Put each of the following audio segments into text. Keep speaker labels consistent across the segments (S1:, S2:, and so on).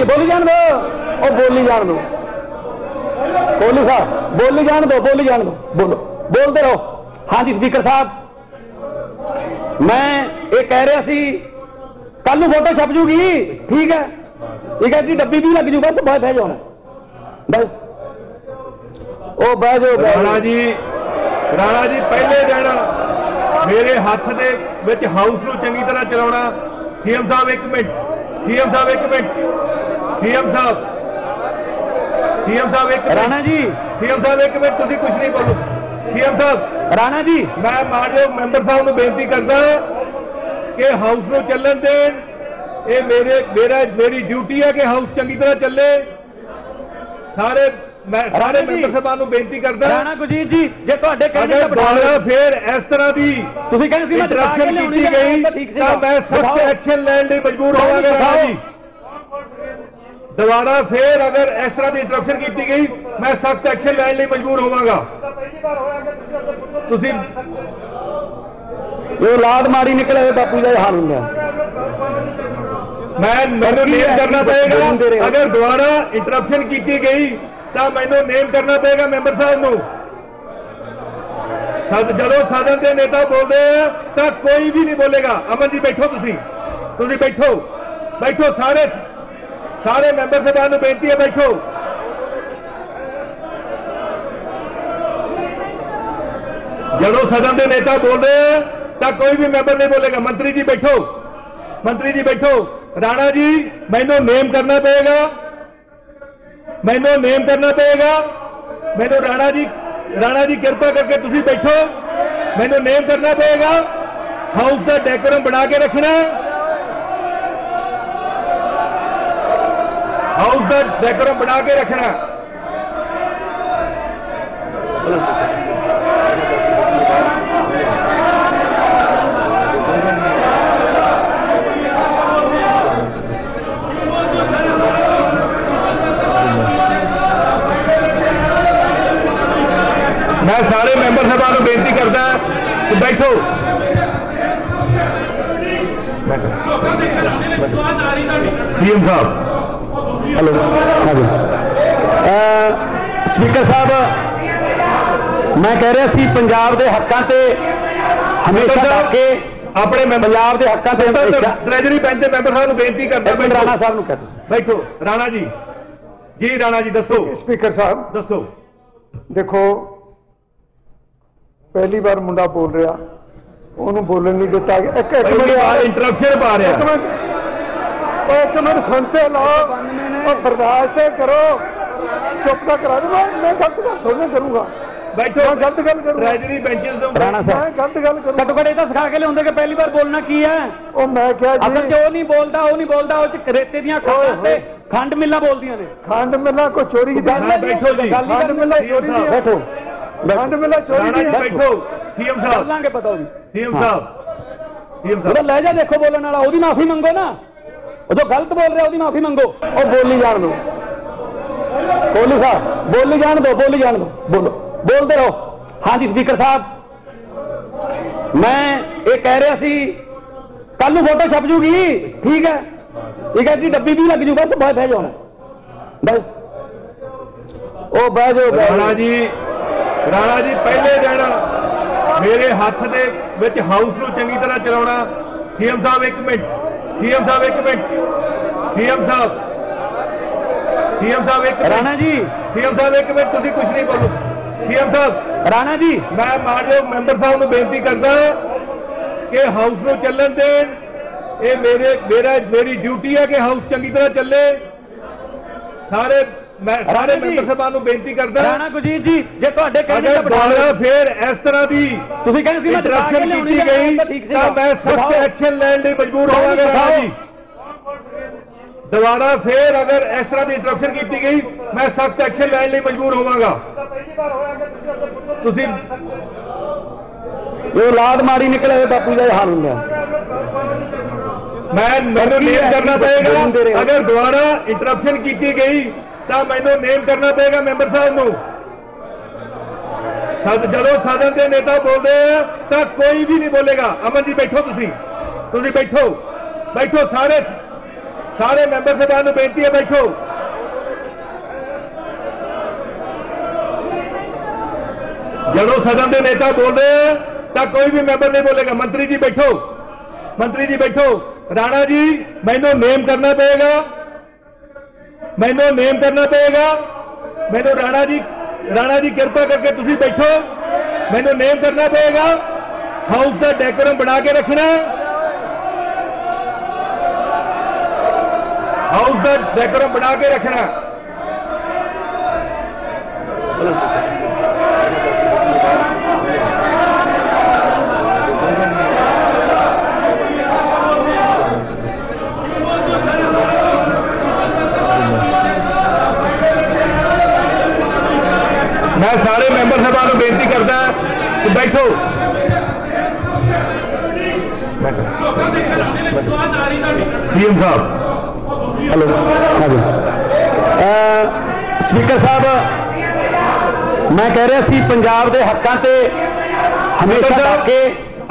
S1: बोली जान दो, बोली जान दो कोहली साहब, बोली जान दो, बोली जान दो, बोलो, बोलते रहो। हाँ जी स्पीकर साहब, मैं ये कह रहा सी कल नूं फोटो छप जूगी, ठीक है, ठीक है जी, डब्बी भी लग जू, बस बह जाओ बस, ओ बह जाओ।
S2: राणा जी पहले दिन मेरे हाथ दे विच हाउस नूं चंगी तरह चलाउणा। सीएम साहब एक मिनट, सीएम साहब एक मिनट, सीएम साहब एक
S1: राणा जी,
S2: सीएम साहब एक मिनट, तुसीं कुछ नहीं बोलो। सीएम साहब,
S1: राणा जी,
S2: मैं मानयोग मैंबर साहब नूं बेनती करदा कि हाउस नूं चलन देण। ये मेरी ड्यूटी है कि हाउस चंगी तरह चले। मैं सारे मैंबर साहबान नूं बेनती करदा,
S1: राणा गुरजीत जी, जे तुहाडे कहने
S2: अगर दोबारा फिर इस तरह की इंटरप्शन की गई तो मैं सख्त एक्शन लैण लई मजबूर होवांगा। राणा जी, दोबारा फिर अगर इस तरह की इंटरप्शन की गई मैं सख्त एक्शन लैण लई मजबूर होवांगा। तुसीं
S1: जो औलाद माड़ी निकले बापू का हाल होंगे।
S2: मैनू नेम करना पड़ेगा, अगर दोबारा इंटरप्शन की गई तो मैनू नेम करना पड़ेगा मैंबर साहब नूं। जदों सदन के नेता बोलते हैं तो कोई भी नहीं बोलेगा। अमन जी बैठो, तुसीं बैठो, सारे मैंबर साहबान नूं बेनती है, बैठो। जदों सदन के नेता बोलते हैं तो कोई भी मैंबर नहीं बोलेगा। मंत्री जी बैठो, राणा जी मैनू नेम करना पड़ेगा, मैनू राणा जी कृपा करके तुसीं बैठो, मैनू नेम करना पड़ेगा। हाउस का डेकोरम बना के रखना, हाउस का डेकोरम बना के रखना। मैं सारे मैंबर साहबान को बेनती करता कि बैठो। सीएम साहब,
S1: हेलो, स्पीकर साहब, मैं कह रहा सी पंजाब के हकों से हमेशा के अपने पंजाब के हकों से
S2: ट्रेजरी बेंच के मैंबर साहब को बेनती करता।
S1: राणा साहब को कहते
S2: बैठो। राणा जी, राणा जी दसो।
S3: स्पीकर साहब
S2: दसो।
S3: देखो, पहली बार मुंडा बोल रहा, उन्होंने बोलन नहीं दिता।
S2: इंटरप्शन पा रहा,
S3: एक मिनट सुनते लो और बर्दाश्त करो, चुप ना करा दो। मैं गलत गल थोड़ी ना करूंगा,
S2: बैठो,
S3: गलत गल करूंगा।
S2: ट्रेजरी बेंचेस
S1: राणा साहब
S3: गलत गल करूंगा।
S1: घट्टो घट सिखा के लिया कि पहली बार बोलना की है।
S3: ਉਹ मैं क्या जी,
S1: असल जो नहीं बोलता वो रेते दियां खंड मिल्लां बोलदियां ने।
S3: खंड मिला को चोरी की
S2: बैठो जी,
S3: खंड मिला चोरी की,
S1: बैठो,
S3: खंड मिला चोरी की।
S2: बैठो। सीएम साहब,
S1: लांगे पता होगी।
S2: सीएम साहब
S1: लहजा देखो बोलने वाला, ओदी माफी मंगो ना, जो गलत बोल रहा ओदी माफी मंगो, और बोली जान दो। कोहली साहब, बोली जान दो, बोलो, बोलते रहो। हाँ जी स्पीकर साहब, मैं ये कह रहा सी कल नूं फोटो छप जूगी, ठीक है, जी, डब्बी भी लग जू, बस बह जाओ बस, ओ बह जाओ।
S2: राणा जी पहले दिन मेरे हाथ दे विच हाउस नूं चंगी तरह चलाउणा। सीएम साहब एक मिनट, सीएम साहब एक मिनट,
S1: राणा जी,
S2: सीएम साहब एक मिनट, तुसीं कुछ नहीं बोलो। सीएम साहब,
S1: राणा जी,
S2: मैं मानयोग मैंबर साहब नूं बेनती करदा कि हाउस नूं चलन देण। ये मेरी ड्यूटी है कि हाउस चंगी तरह चले। मैं सारे मैंबर साहबान को बेनती करदा,
S1: राणा गुरजीत जी, जे तुहाडे कहने
S2: अगर दोबारा फिर इस तरह की इंटरप्शन की गई तो मैं सख्त एक्शन लैण लई मजबूर होवांगा। राणा जी, दोबारा फिर अगर इस तरह की इंटरप्शन की गई मैं सख्त एक्शन लैण लई मजबूर होवांगा। तुसीं
S1: जो औलाद माड़ी निकले बापू का हाल होंगे।
S2: मैनू नेम करना पड़ेगा, अगर दोबारा इंटरप्शन की गई तो मैनू नेम करना पड़ेगा मैंबर साहब नूं। जदों सदन के नेता बोलते हैं तो कोई भी नहीं बोलेगा। अमन जी बैठो, तुसीं बैठो, ਸਾਰੇ ਮੈਂਬਰ ਸਾਹਿਬਾਨ ਨੂੰ ਬੇਨਤੀ ਹੈ ਬੈਠੋ। ਜਦੋਂ ਸਦਨ ਦੇ ਨੇਤਾ ਬੋਲਦੇ ਤਾਂ ਕੋਈ ਵੀ ਮੈਂਬਰ ਨਹੀਂ ਬੋਲੇਗਾ। ਮੰਤਰੀ ਜੀ ਬੈਠੋ, ਮੰਤਰੀ ਜੀ ਬੈਠੋ। ਰਾਣਾ ਜੀ ਮੈਨੂੰ ਨੇਮ ਕਰਨਾ ਪਏਗਾ, ਮੈਨੂੰ ਨੇਮ ਕਰਨਾ ਪਏਗਾ। ਮੈਨੂੰ ਰਾਣਾ ਜੀ ਕਿਰਪਾ ਕਰਕੇ ਤੁਸੀਂ ਬੈਠੋ, ਮੈਨੂੰ ਨੇਮ ਕਰਨਾ ਪਏਗਾ। ਹਾਊਸ ਦਾ ਡੈਕੋਰਮ ਬਣਾ ਕੇ ਰੱਖਣਾ, ਹਾਊਸ ਦਾ ਡੈਕੋਰਮ ਬਣਾ ਕੇ ਰੱਖਣਾ। मैं सारे मैंबर साहबान को बेनती करता कि बैठो। सीएम साहब
S1: हेलो, हाँ जी। स्पीकर साहब, मैं कह रहा सी पंजाब के हकों से हमेशा के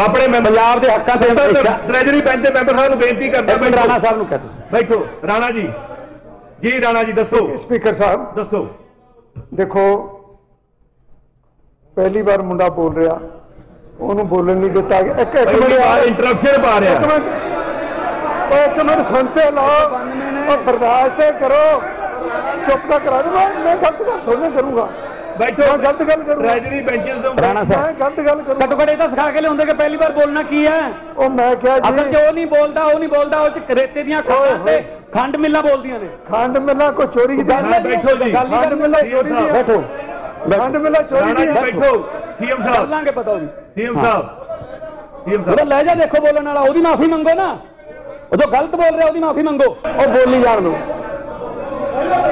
S1: अपने पंजाब के हकों से
S2: ट्रेजरी बेंच के मैंबर साहब को बेनती करता।
S1: राणा साहब को कहते
S2: बैठो। राणा जी राणा जी दसो।
S3: स्पीकर साहब
S2: दसो।
S3: देखो, पहली बार मुंडा बोल रहा, ਉਹਨੂੰ ਬੋਲਣ ਨਹੀਂ ਦਿੱਤਾ। ਇੱਕ
S2: ਇੰਟਰਪਸ਼ਨ ਪਾ ਰਿਹਾ।
S3: ਇੱਕ ਮਿੰਟ ਸੁਣਤੇ ਲਾਓ, ਉਹ ਬਰਦਾਸ਼ਤ ਕਰੋ, ਚੁੱਪ ਤਾਂ ਕਰਾ ਦੋ। ਮੈਂ ਗਲਤ ਗੱਲ ਥੋੜ੍ਹਾ ਕਰੂੰਗਾ।
S2: बैठो,
S3: गलत गल करूंगा।
S2: ट्रेजरी बेंचेस तो
S1: राणा साहब
S3: गलत गल करूंगा।
S1: घट्टो घट्ट सिखा के लिया कि पहली बार बोलना की है।
S3: मैं क्या जी,
S1: असल जो नहीं बोलता वो नहीं बोलता, रेते दियां खंड मिल्लां बोलदियां ने।
S3: खंड मिल्लां को चोरी की
S2: बैठो जी,
S3: खंड मिल्लां चोरी की।
S1: बैठो,
S3: खंड मिल्लां चोरी की।
S2: बैठो। सीएम साहब
S1: लांगे पता होगी।
S2: सीएम साहब
S1: ਉਹਦਾ ਲਹਿਜਾ ਦੇਖੋ ਬੋਲਣ ਵਾਲਾ, ਉਹਦੀ ਮਾਫੀ ਮੰਗੋ ਨਾ। ਉਹ ਜੋ ਗਲਤ ਬੋਲ ਰਿਹਾ ਉਹਦੀ ਮਾਫੀ ਮੰਗੋ। ਉਹ ਬੋਲੀ ਜਾਣ ਦਿਓ,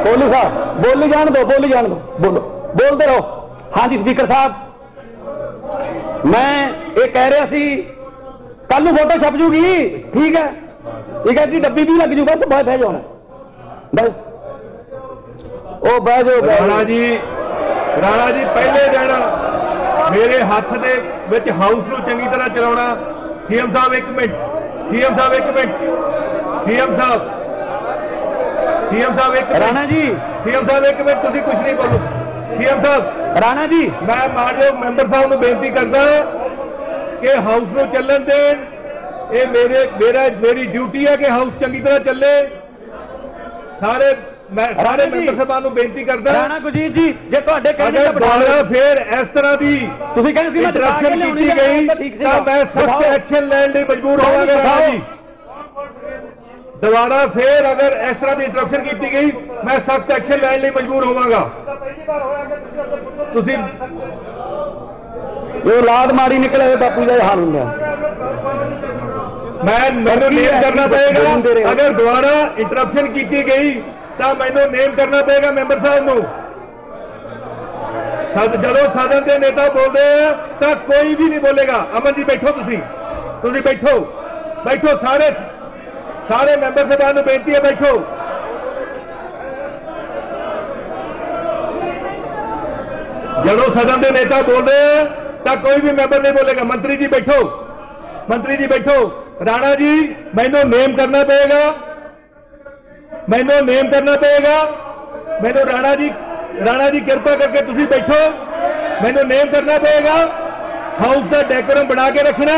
S1: ਕੋਹਲੀ ਸਾਹਿਬ ਬੋਲੀ ਜਾਣ ਦਿਓ, ਬੋਲੀ ਜਾਣ ਦਿਓ, ਬੋਲੋ, ਬੋਲਦੇ ਰਹੋ। ਹਾਂਜੀ ਸਪੀਕਰ ਸਾਹਿਬ, ਮੈਂ ਇਹ ਕਹਿ ਰਿਹਾ ਸੀ ਕੱਲ ਨੂੰ ਫੋਟੋ ਛਪ ਜੂਗੀ, ਠੀਕ ਹੈ ਜੀ, ਡੱਬੀ ਵੀ ਲੱਗ ਜੂ, ਬਸ ਬਹਿ ਜਾਓ ਨਾ, ਬਸ ਉਹ ਬਹਿ ਜਾਓ।
S2: ਰਾਣਾ ਜੀ ਪਹਿਲੇ ਦਿਨ ਮੇਰੇ ਹੱਥ ਦੇ ਵਿੱਚ ਹਾਊਸ ਨੂੰ ਚੰਗੀ ਤਰ੍ਹਾਂ ਚਲਾਉਣਾ। ਸੀਐਮ ਸਾਹਿਬ ਇੱਕ ਮਿੰਟ, ਸੀਐਮ ਸਾਹਿਬ ਇੱਕ ਮਿੰਟ, ਸੀਐਮ ਸਾਹਿਬ ਇੱਕ
S1: ਰਾਣਾ ਜੀ,
S2: ਸੀਐਮ ਸਾਹਿਬ ਇੱਕ ਮਿੰਟ, ਤੁਸੀਂ ਕੁਝ ਨਹੀਂ ਬੋਲੋ। ਸੀਐਮ ਸਾਹਿਬ
S1: ਰਾਣਾ ਜੀ,
S2: ਮੈਂ ਮਾਨਯੋਗ ਮੈਂਬਰ ਸਾਹਿਬ ਨੂੰ ਬੇਨਤੀ ਕਰਦਾ ਕਿ ਹਾਊਸ ਨੂੰ ਚੱਲਣ ਦੇਣ। ਇਹ ਮੇਰੀ ਡਿਊਟੀ ਹੈ ਕਿ ਹਾਊਸ ਚੰਗੀ ਤਰ੍ਹਾਂ ਚੱਲੇ। ਸਾਰੇ ਮੈਂਬਰ ਸਾਹਿਬਾਨ ਨੂੰ ਬੇਨਤੀ ਕਰਦਾ।
S1: ਰਾਣਾ ਗੁਰਜੀਤ ਜੀ, ਜੇ ਤੁਹਾਡੇ ਕਹਿੰਦੇ
S2: ਅਗਰ ਦੁਬਾਰਾ ਫੇਰ ਇਸ ਤਰ੍ਹਾਂ ਦੀ
S1: ਤੁਸੀਂ ਕਹਿੰਦੇ ਸੀ ਮੈਂ
S2: ਇੰਟਰਪਸ਼ਨ ਕੀਤੀ ਗਈ ਤਾਂ ਮੈਂ ਸਖਤ ਐਕਸ਼ਨ ਲੈਣ ਲਈ ਮਜਬੂਰ ਹੋਵਾਂਗਾ। ਰਾਣਾ ਜੀ ਦੁਬਾਰਾ ਫੇਰ ਅਗਰ ਇਸ ਤਰ੍ਹਾਂ ਦੀ ਇੰਟਰਪਸ਼ਨ ਕੀਤੀ ਗਈ ਮੈਂ ਸਖਤ ਐਕਸ਼ਨ ਲੈਣ ਲਈ ਮਜਬੂਰ ਹੋਵਾਂਗਾ। ਤੁਸੀਂ
S1: ਇਹ ਔਲਾਦ ਮਾੜੀ ਨਿਕਲੇ ਬਾਪੂ ਦਾ ਹਾਲ ਹੁੰਦਾ।
S2: ਮੈਨੂੰ ਨੇਮ ਕਰਨਾ ਪਏਗਾ। ਅਗਰ ਦੁਬਾਰਾ ਇੰਟਰਪਸ਼ਨ ਕੀਤੀ ਗਈ ਤਾਂ ਮੈਨੂੰ ਨੇਮ ਕਰਨਾ ਪਏਗਾ ਮੈਂਬਰ ਸਾਹਿਬ ਨੂੰ। ਜਦੋਂ ਸਦਨ ਦੇ ਨੇਤਾ ਬੋਲਦੇ ਆ ਤਾਂ ਕੋਈ ਵੀ ਨਹੀਂ ਬੋਲੇਗਾ। ਅਮਨ ਜੀ ਬੈਠੋ, ਤੁਸੀਂ ਬੈਠੋ। ਸਾਰੇ ਮੈਂਬਰ ਸਾਹਿਬਾਨ ਨੂੰ ਬੇਨਤੀ ਹੈ ਬੈਠੋ। ਜਦੋਂ ਸਦਨ ਦੇ ਨੇਤਾ ਬੋਲਦੇ ਆ ਤਾਂ ਕੋਈ ਵੀ ਮੈਂਬਰ ਨਹੀਂ ਬੋਲੇਗਾ। ਮੰਤਰੀ ਜੀ ਬੈਠੋ। ਰਾਣਾ ਜੀ ਮੈਨੂੰ ਨੇਮ ਕਰਨਾ ਪਏਗਾ, ਮੈਨੂੰ ਰਾਣਾ ਜੀ ਕਿਰਪਾ ਕਰਕੇ ਤੁਸੀਂ ਬੈਠੋ, ਮੈਨੂੰ ਨੇਮ ਕਰਨਾ ਪਏਗਾ। ਹਾਊਸ ਦਾ ਡੈਕੋਰਮ ਬਣਾ ਕੇ ਰੱਖਣਾ,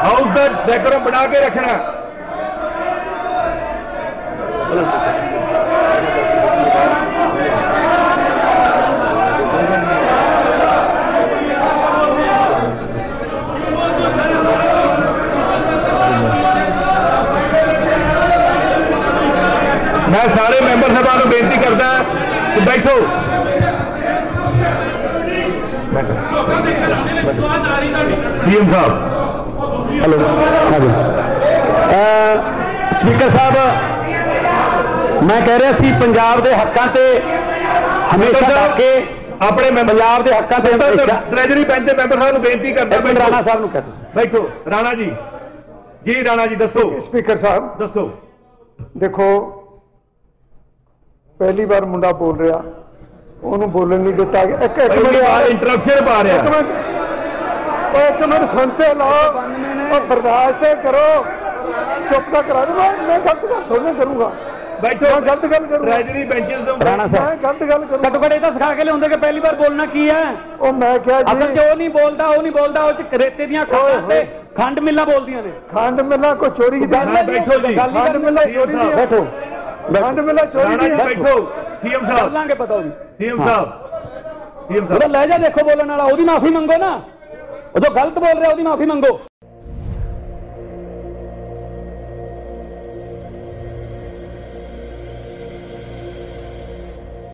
S2: ਹਾਊਸ ਦਾ ਡੈਕੋਰਮ ਬਣਾ ਕੇ ਰੱਖਣਾ। मैं सारे मैंबर साहबान को बेनती करता कि बैठो। सीएम साहब
S1: हेलो, हाँ जी। स्पीकर साहब, मैं कह रहा सी पंजाब के हकों से हमेशा के अपने पंजाब के हकों से
S2: ट्रेजरी बेंच के मैंबर साहब को बेनती करता।
S1: राणा साहब को कहते
S2: बैठो। राणा जी दसो।
S3: स्पीकर साहब
S2: दसो।
S3: देखो, पहली बार मुंडा बोल रहा, ਉਹਨੂੰ ਬੋਲਣ ਨਹੀਂ ਦਿੱਤਾ। ਇੱਕ ਮਿੰਟ
S2: ਇੰਟਰਪਸ਼ਨ ਪਾ ਰਿਹਾ।
S3: ਇੱਕ ਮਿੰਟ ਸੁਣਤੇ ਲਾਓ, ਉਹ ਬਰਦਾਸ਼ਤ ਕਰੋ ਚੁੱਪ ਤਾਂ ਕਰਾ ਦੂੰਗਾ ਮੈਂ ਗਲਤ ਗੱਲ ਥੋੜ੍ਹਾ ਕਰੂੰਗਾ
S2: ਬੈਠੋ
S3: ਮੈਂ ਗਲਤ ਗੱਲ ਕਰੂੰਗਾ
S2: ਟ੍ਰੈਜਰੀ ਬੈਂਚਸ ਤੋਂ
S1: ਰਾਣਾ
S3: ਮੈਂ
S1: ਸਾਹਿਬ
S3: ਗਲਤ ਗੱਲ ਕਰੂੰਗਾ
S1: ਘੱਟੋ ਘੱਟ ਇਹ ਤਾਂ ਸਿਖਾ ਕੇ ਲਿਆਉਂਦੇ ਕਿ ਪਹਿਲੀ ਵਾਰ ਬੋਲਣਾ ਕੀ ਹੈ।
S3: ਉਹ ਮੈਂ ਕਿਹਾ
S1: ਅਸਲ 'ਚ
S3: ਜੀ
S1: ਉਹ ਨਹੀਂ ਬੋਲਦਾ ਉਹ ਚ ਰੇਤੇ ਦੀਆਂ ਖਾਣਾਂ ਤੇ ਖੰਡ ਮਿੱਲਾਂ ਬੋਲਦੀਆਂ ਨੇ।
S3: ਖੰਡ ਮਿੱਲਾਂ ਕੋਈ ਚੋਰੀ ਦੀ
S2: ਬੈਠੋ ਜੀ।
S1: ਗੱਲ
S3: ਖੰਡ ਮਿੱਲਾਂ ਚੋਰੀ ਦੀ
S1: ਬੈਠੋ
S3: ਖੰਡ ਮਿੱਲਾਂ ਚੋਰੀ
S2: ਰਾਣਾ
S3: ਦੀ
S2: ਜੀ ਬੈਠੋ ਸੀਐਮ
S1: ਕਰ
S2: ਸਾਹਿਬ
S1: ਲਾਂਗੇ ਪਤਾ ਉਹਦੀ
S2: ਸੀਐਮ ਸਾਹਿਬ ਸੀਐਮ
S1: ਉਹਦਾ
S2: ਸਾਹਿਬ
S1: ਲਹਿਜਾ ਦੇਖੋ ਬੋਲਣ ਵਾਲਾ ਉਹਦੀ ਮਾਫੀ ਮੰਗੋ ਨਾ। ਉਹ ਜੋ ਗਲਤ ਬੋਲ ਰਿਹਾ ਉਹਦੀ ਮਾਫੀ ਮੰਗੋ।